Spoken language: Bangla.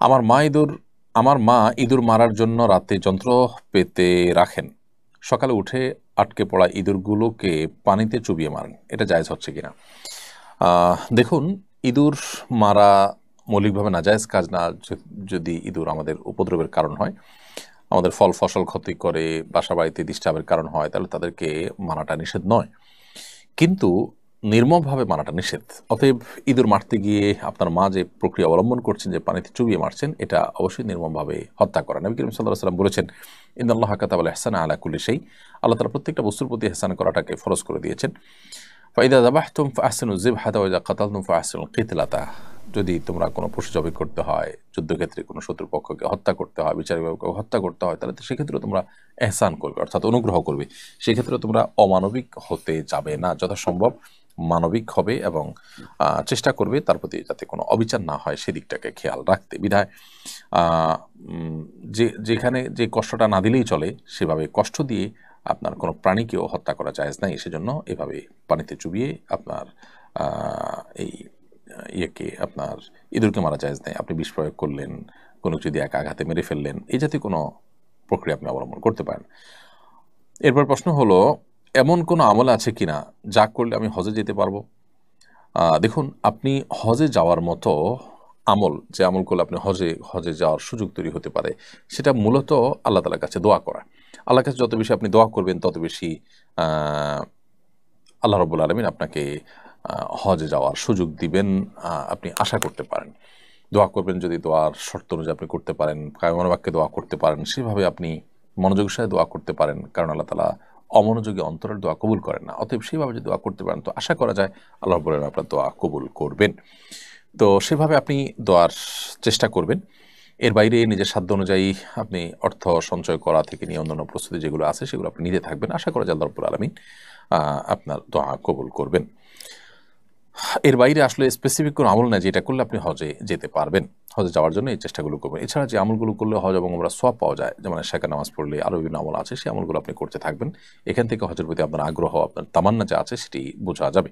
আমার মা ইঁদুর আমার মা ইঁদুর মারার জন্য রাতে যন্ত্র পেতে রাখেন, সকালে উঠে আটকে পড়া ইঁদুরগুলোকে পানিতে চুবিয়ে মারেন, এটা জায়েজ হচ্ছে কিনা? দেখুন, ইঁদুর মারা মৌলিকভাবে নাজায়েজ কাজ না। যদি ইঁদুর আমাদের উপদ্রবের কারণ হয়, আমাদের ফল ফসল ক্ষতি করে, বাসা বাড়িতে ডিস্টার্বের কারণ হয়, তাহলে তাদেরকে মারাটা নিষেধ নয়, কিন্তু নির্মমভাবে মারাটা নিষেধ। অতএব ইঁদুর মারতে গিয়ে আপনার মা যে প্রক্রিয়া অবলম্বন করছেন, যে পানিতে চুবিয়ে মারছেন, এটা অবশ্যই নির্মমভাবে হত্যা করা। নবী করিম সাল্লাল্লাহু আলাইহি ওয়াসাল্লাম বলেছেন, ইন্নাল্লাহ কাতাবাল ইহসানা আলা কুল্লি শাই, আল্লাহ তাআলা প্রত্যেকটা বস্তুর প্রতি ইহসান করাটাকে ফরজ করে দিয়েছেন। ফাইদা যাবাহতুম ফাহসিনু যিবহাতা ওয়া ইযা কাতালতুম ফাহসিনুল কিতলাতা, যদি তোমরা কোনো পশু জবাই করতে হয়, যুদ্ধক্ষেত্রে কোনো শত্রুপক্ষকে হত্যা করতে হয়, বিচারিকভাবে হত্যা করতে হয়, তাহলে তো সেক্ষেত্রে তোমরা এহসান করবে, অর্থাৎ অনুগ্রহ করবে। সেক্ষেত্রে তোমরা অমানবিক হতে যাবে না, যথাসম্ভব মানবিক হবে এবং চেষ্টা করবে তার প্রতি যাতে কোনো অবিচার না হয় সেদিকটাকে খেয়াল রাখতে। বিধায় যেখানে যে কষ্টটা না দিলেই চলে, সেভাবে কষ্ট দিয়ে আপনার কোনো প্রাণীকেও হত্যা করা জায়েজ নাই। সেজন্য এভাবে পানিতে চুবিয়ে আপনার এই আপনার ইঁদুরকে মারা জায়েজ নাই। আপনি বিষ প্রয়োগ করলেন, কোনো যদি এক আঘাতে মেরে ফেললেন, এই জাতীয় কোনো প্রক্রিয়া আপনি অবলম্বন করতে পারেন। এরপর প্রশ্ন হলো, এমন কোনো আমল আছে কিনা যা করলে আমি হজে যেতে পারবো? দেখুন, আপনি হজে যাওয়ার মতো আমল, যে আমল করলে আপনি হজে যাওয়ার সুযোগ তৈরি হতে পারে, সেটা মূলত আল্লাহ তাআলার কাছে দোয়া করা। আল্লাহর কাছে যত বেশি আপনি দোয়া করবেন, তত বেশি আল্লাহ রাব্বুল আলামিন আপনাকে হজে যাওয়ার সুযোগ দিবেন, আপনি আশা করতে পারেন। দোয়া করবেন, যদি দোয়ার শর্ত অনুযায়ী আপনি করতে পারেন, কায়মান বাক্যে দোয়া করতে পারেন, সেভাবে আপনি মনোযোগের সাথে দোয়া করতে পারেন, কারণ আল্লাহ তাআলা অমনোযোগী অন্তরের দোয়া কবুল করেন না। অতএব সেভাবে যদি দোয়া করতে পারেন, তো আশা করা যায় আল্লাহ রাব্বুল আলামিন আপনার দোয়া কবুল করবেন। তো সেভাবে আপনি দোয়ার চেষ্টা করবেন। এর বাইরে নিজের সাধ্য অনুযায়ী আপনি অর্থ সঞ্চয় করা থেকে নিয়ে অন্যান্য প্রস্তুতি যেগুলো আছে, সেগুলো আপনি নিতে থাকবেন। আশা করা যায় আল্লাহ রাব্বুল আলামিন আপনার দোয়া কবুল করবেন। এর বাইরে আসলে স্পেসিফিক কোনো আমল নাই যেটা করলে আপনি হজে যেতে পারবেন। হজে যাওয়ার জন্য এই চেষ্টাগুলো করবেন। এছাড়া যে আমলগুলো করলে হজ এবং ওমরাহ সওয়াব পাওয়া যায়, যেমন এশাকে নামাজ পড়লে আরও বিভিন্ন আমল আছে, সেই আমলগুলো আপনি করতে থাকবেন। এখান থেকে হজের প্রতি আপনার আগ্রহ, আপনার তামান্না যা আছে, সেটি বোঝা যাবে।